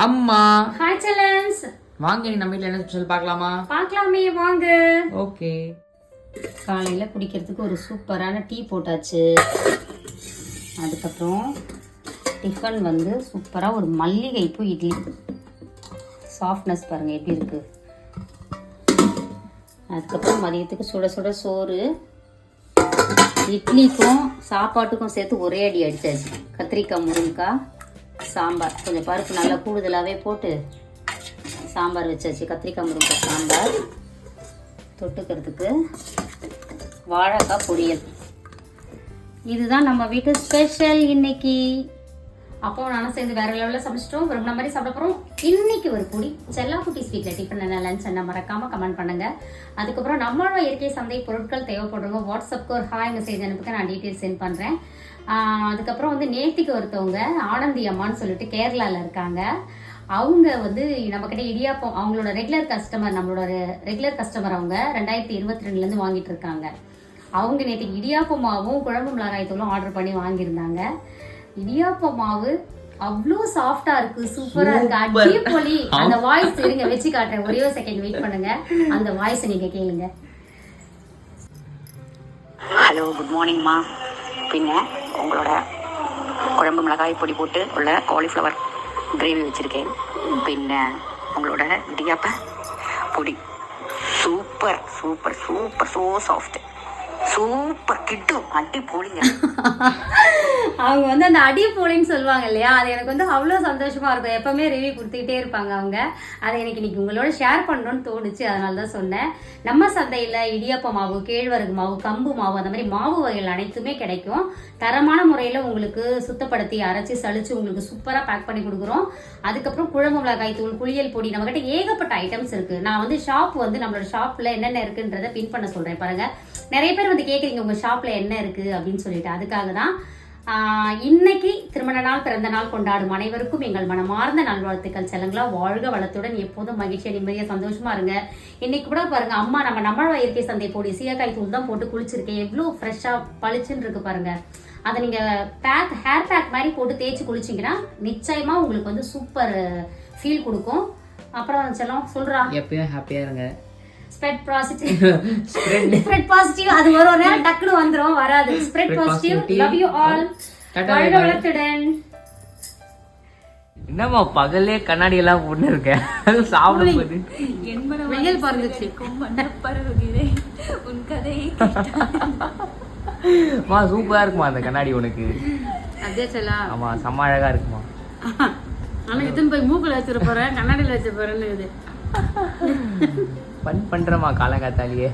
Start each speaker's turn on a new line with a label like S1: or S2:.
S1: அம்மா.
S2: ஹாய் செல்லன்ஸ்.
S1: வாங்க நீ நம்ம வீட்ல என்ன ஸ்பெஷல் பார்க்கலாமா?
S2: பார்க்கலாமே வாங்க.
S1: ஓகே.
S2: காலையில குடிக்கிறதுக்கு ஒரு சூப்பரான டீ போட்டாச்சு. அதுக்கப்புறம் டிஃபன் வந்து சூப்பராக ஒரு மல்லிகைப்பூ இட்லி. சாஃப்ட்னஸ் பாருங்கள் எப்படி இருக்குது. அதுக்கப்புறம் மதியத்துக்கு சுட சுட சோறு. இட்லிக்கும் சாப்பாட்டுக்கும் சேர்த்து ஒரே அடி அடித்தாச்சு. கத்திரிக்காய் முருங்கைக்காய் சாம்பார். கொஞ்சம் பருப்பு நல்லா கூடுதலாகவே போட்டு சாம்பார் வச்சாச்சு. கத்திரிக்காய் முருங்கைக்காய் சாம்பார். தொட்டுக்கிறதுக்கு வாழைக்காய் பொரியல். இதுதான் நம்ம வீட்டு ஸ்பெஷல் இன்னைக்கு. அப்போ நானும் சேர்ந்து வேற லெவலில் சமைச்சிட்டோம். விரும்பின மாதிரி சாப்பிட போகிறோம். இன்னைக்கு ஒரு பொடி செல்லாக்குட்டி ஸ்வீட்டில் டிஃபன் என்ன லஞ்ச் என்ன மறக்காமல் கமெண்ட் பண்ணுங்க. அதுக்கப்புறம் நம்மளோட இயற்கை சந்தை பொருட்கள் தேவைப்படுறவங்க வாட்ஸ்அப்க்கு ஒரு ஹாய் மெசேஜ் அனுப்புங்க. நான் டீட்டெயில்ஸ் சென்ட் பண்ணுறேன். அதுக்கப்புறம் வந்து நேத்திக்கு ஒருத்தவங்க ஆனந்தி அம்மான்னு சொல்லிட்டு கேரளாவில் இருக்காங்க. அவங்க வந்து நம்மக்கிட்ட இடியாப்பம் அவங்களோட ரெகுலர் கஸ்டமர். நம்மளோட ரெகுலர் கஸ்டமர் அவங்க 2022 வாங்கிட்டு இருக்காங்க. அவங்க நேற்றுக்கு இடியாப்ப மாவும் குழம்பு மிளகாய் தூளும் ஆர்டர் பண்ணி வாங்கியிருந்தாங்க. இடியாப்ப மாவு அவ்வளோ சாஃப்டா இருக்கு, சூப்பரா இருக்கு, அடிப்பொலி. அந்த வாய்ஸ் இருங்க வச்சு காட்டுறேன். ஒரே ஒரு செகண்ட் வெயிட் பண்ணுங்க. அந்த வாய்ஸ் நீங்க கேளுங்க.
S3: ஹலோ, குட் மார்னிங்மா. பின்ன உங்களோட குழம்பு மிளகாய் பொடி போட்டு உள்ள காலிஃப்ளவர் கிரேவி வச்சுருக்கேன். பின்ன உங்களோட இடியாப்ப பொடி super super super so soft super கிட்டும் அடி போலிங்க.
S2: அவங்க வந்து அந்த அடி போலின்னு சொல்லுவாங்க இல்லையா, அது எனக்கு வந்து அவ்வளோ சந்தோஷமா இருக்கும். எப்பவுமே ரிவ்யூ கொடுத்துக்கிட்டே இருப்பாங்க அவங்க. அதை எனக்கு இன்னைக்கு உங்களோட ஷேர் பண்ணணும்னு தோணுச்சு, அதனால தான் சொன்னேன். நம்ம சந்தையில் இடியாப்ப மாவு, கேழ்வரகு மாவு, கம்பு மாவு, அந்த மாதிரி மாவு வகைகள் அனைத்துமே கிடைக்கும். தரமான முறையில் உங்களுக்கு சுத்தப்படுத்தி அரைச்சி சளிச்சு உங்களுக்கு சூப்பராக பேக் பண்ணி கொடுக்குறோம். அதுக்கப்புறம் குழம்பு மிளகாய் தூள், குளியல் பொடி, நம்மகிட்ட ஏகப்பட்ட ஐட்டம்ஸ் இருக்குது. நான் வந்து ஷாப் வந்து நம்மளோட ஷாப்பில் என்னென்ன இருக்குன்றதை பின் பண்ண சொல்கிறேன் பாருங்க. நிறைய பேர் வந்து கேட்குறீங்க உங்கள் ஷாப்பில் என்ன இருக்குது அப்படின்னு சொல்லிட்டு. அதுக்காக தான் இன்னைக்கு திருமண நாள், பிறந்த நாள் கொண்டாடும் அனைவருக்கும் எங்கள் மனமார்ந்த நல்வாழ்த்துக்கள். செல்லங்களா வாழ்க வளத்துடன் எப்போதும் மகிழ்ச்சியா நிம்மதியா சந்தோஷமா இருங்க. இன்னைக்கு கூட பாருங்க, அம்மா நம்ம இயற்கை சந்தை பொடி சீயக்காய் தூள் தான் போட்டு குளிச்சிருக்கேன். எவ்வளோ ஃப்ரெஷ்ஷா பளிச்சுன்னு இருக்கு பாருங்க. அதை நீங்க ஹேர் பேக் மாதிரி போட்டு தேய்ச்சி குளிச்சிங்கன்னா நிச்சயமா உங்களுக்கு வந்து சூப்பர் ஃபீல் கொடுக்கும். அப்புறம் செல்லம் சொல்றா,
S1: எப்பயும் ஹாப்பியா இருங்க.
S2: ஸ்ப்ரெட் பாசிட்டிவ் அது ஒரு நேரம் டக்குனு வந்துரும், வராது. Spread positive. Love you all. வாழ்க வளத்துடன்.
S1: என்னம்மா பகல்லே கண்ணாடி எல்லாம் போட்டு இருக்க? சாப்பிடும்போது
S2: வெயில் பறந்துச்சு.
S1: மா சூப்பரா இருக்குமா அந்த கண்ணாடி உனக்கு?
S2: அதே செல்லா.
S1: ஆமா, செம்ம அழகா இருக்குமா.
S2: ஆனா எத்தனை போய் மூக்குல வச்சிட போறேன், கண்ணாடியில வச்ச போறேன்னு.
S1: பண்றமா காலங்காத்தாலேயே.